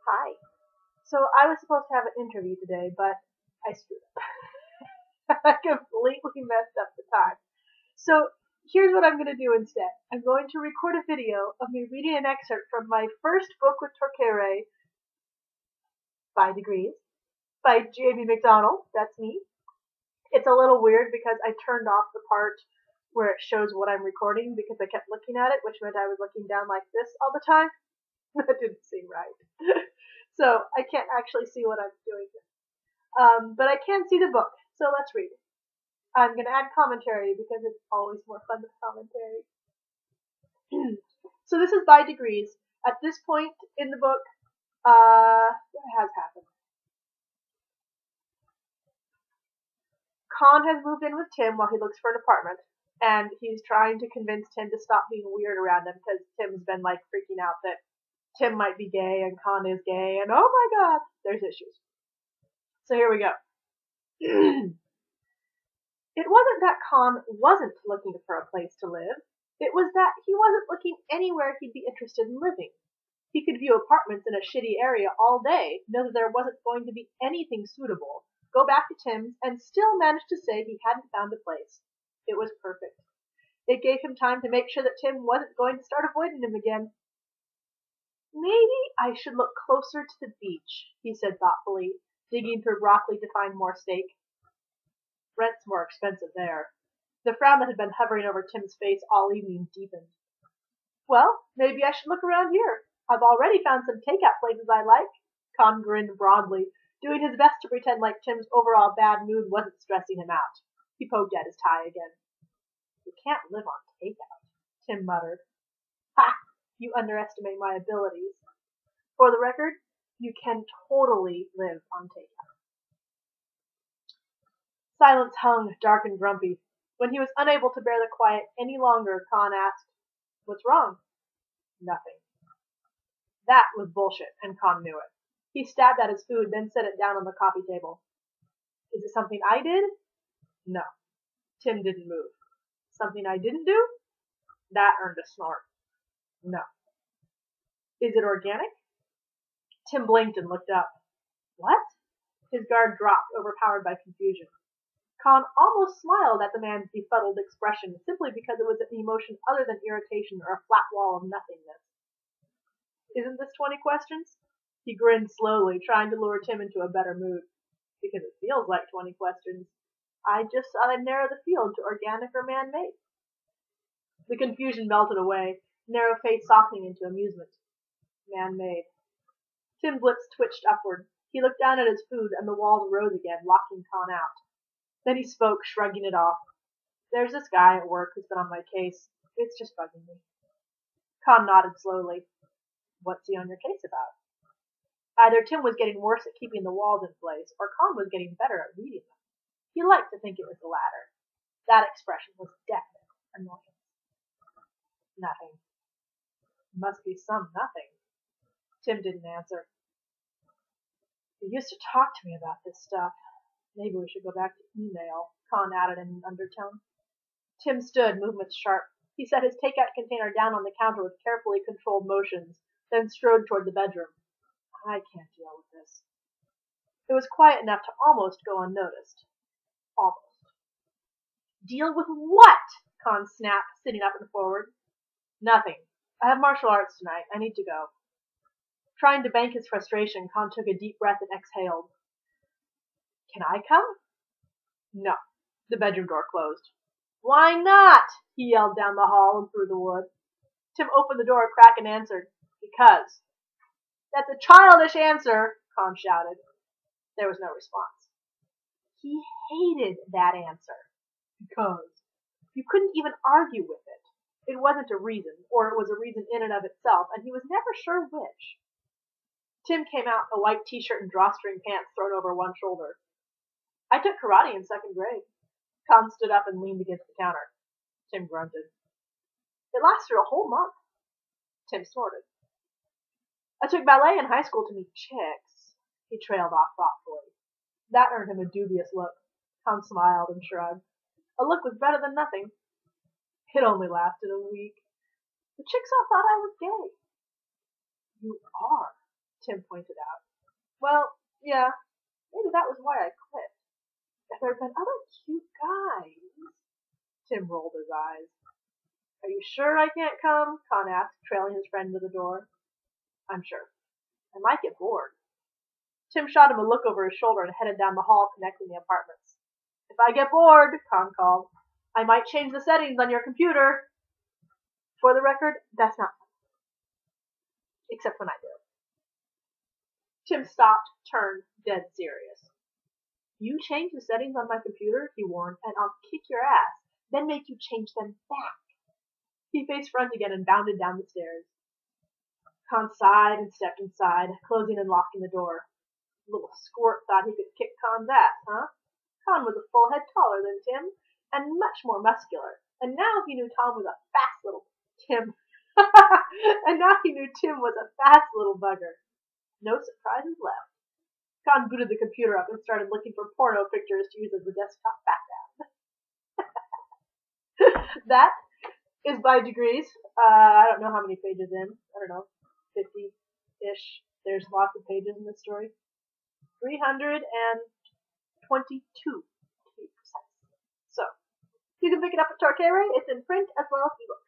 Hi. So I was supposed to have an interview today, but I screwed up. I completely messed up the time. So here's what I'm going to do instead. I'm going to record a video of me reading an excerpt from my first book with Torquere, by Degrees, by McDonald. That's me. It's a little weird because I turned off the part where it shows what I'm recording because I kept looking at it, which meant I was looking down like this all the time. That didn't seem right. So I can't actually see what I'm doing. But I can see the book, so let's read it. I'm going to add commentary because it's always more fun with commentary. So this is by Degrees. At this point in the book, what has happened? Con has moved in with Tim while he looks for an apartment, and he's trying to convince Tim to stop being weird around him because Tim's been like freaking out that Tim might be gay and Con is gay, and oh my god, there's issues. So here we go. It wasn't that Con wasn't looking for a place to live. It was that he wasn't looking anywhere he'd be interested in living. He could view apartments in a shitty area all day, know that there wasn't going to be anything suitable, go back to Tim's, and still manage to say he hadn't found a place. It was perfect. It gave him time to make sure that Tim wasn't going to start avoiding him again. Maybe I should look closer to the beach, he said thoughtfully, digging through broccoli to find more steak. Rent's more expensive there. The frown that had been hovering over Tim's face all evening deepened. Well, maybe I should look around here. I've already found some takeout places I like. Con grinned broadly, doing his best to pretend like Tim's overall bad mood wasn't stressing him out. He poked at his tie again. You can't live on takeout, Tim muttered. Ha! You underestimate my abilities. For the record, you can totally live on takeout. Silence hung, dark and grumpy. When he was unable to bear the quiet any longer, Con asked, What's wrong? Nothing. That was bullshit, and Con knew it. He stabbed at his food, then set it down on the coffee table. Is it something I did? No. Tim didn't move. Something I didn't do? That earned a snort. No. Is it organic? Tim blinked and looked up. What? His guard dropped, overpowered by confusion. Con almost smiled at the man's befuddled expression, simply because it was an emotion other than irritation or a flat wall of nothingness. Isn't this 20 questions? He grinned slowly, trying to lure Tim into a better mood. Because it feels like 20 questions. I just thought I'd narrow the field to organic or man-made. The confusion melted away, narrow face softening into amusement. Man-made. Tim's lips twitched upward. He looked down at his food, and the walls rose again, locking Con out. Then he spoke, shrugging it off. There's this guy at work who's been on my case. It's just bugging me. Con nodded slowly. What's he on your case about? Either Tim was getting worse at keeping the walls in place, or Con was getting better at reading them. He liked to think it was the latter. That expression was definite annoyance. Nothing. Must be some nothing. Tim didn't answer. He used to talk to me about this stuff. Maybe we should go back to email, Con added in an undertone. Tim stood, movements sharp. He set his takeout container down on the counter with carefully controlled motions, then strode toward the bedroom. I can't deal with this. It was quiet enough to almost go unnoticed. Almost. Deal with what? Con snapped, sitting up and forward. Nothing. I have martial arts tonight. I need to go. Trying to bank his frustration, Con took a deep breath and exhaled. Can I come? No. The bedroom door closed. Why not? He yelled down the hall and through the wood. Tim opened the door a crack and answered, Because. That's a childish answer, Con shouted. There was no response. He hated that answer. Because. You couldn't even argue with it. It wasn't a reason, or it was a reason in and of itself, and he was never sure which. Tim came out, a white t-shirt and drawstring pants thrown over one shoulder. I took karate in 2nd grade. Con stood up and leaned against the counter. Tim grunted. It lasted a whole month. Tim snorted. I took ballet in high school to meet chicks. He trailed off thoughtfully. That earned him a dubious look. Con smiled and shrugged. A look was better than nothing. It only lasted a week. The chicks all thought I was gay. You are, Tim pointed out. Well, yeah, maybe that was why I quit. If there had been other cute guys. Tim rolled his eyes. Are you sure I can't come? Con asked, trailing his friend to the door. I'm sure. I might get bored. Tim shot him a look over his shoulder and headed down the hall connecting the apartments. If I get bored, Con called, I might change the settings on your computer. For the record, that's not funny. Except when I do. Tim stopped, turned, dead serious. You change the settings on my computer, he warned, and I'll kick your ass, then make you change them back. He faced front again and bounded down the stairs. Con sighed and stepped inside, closing and locking the door. Little squirt thought he could kick Con's ass, huh? Con was a full head taller than Tim, and much more muscular, and now he knew Tom was a fast little Tim. And now he knew Tim was a fast little bugger. No surprises left. Con booted the computer up and started looking for porno pictures to use as the desktop background. That is by degrees. I don't know how many pages in. I don't know, 50-ish. There's lots of pages in this story. 322 to be precise. So, you can pick it up at Torquere. It's in print as well as ebook.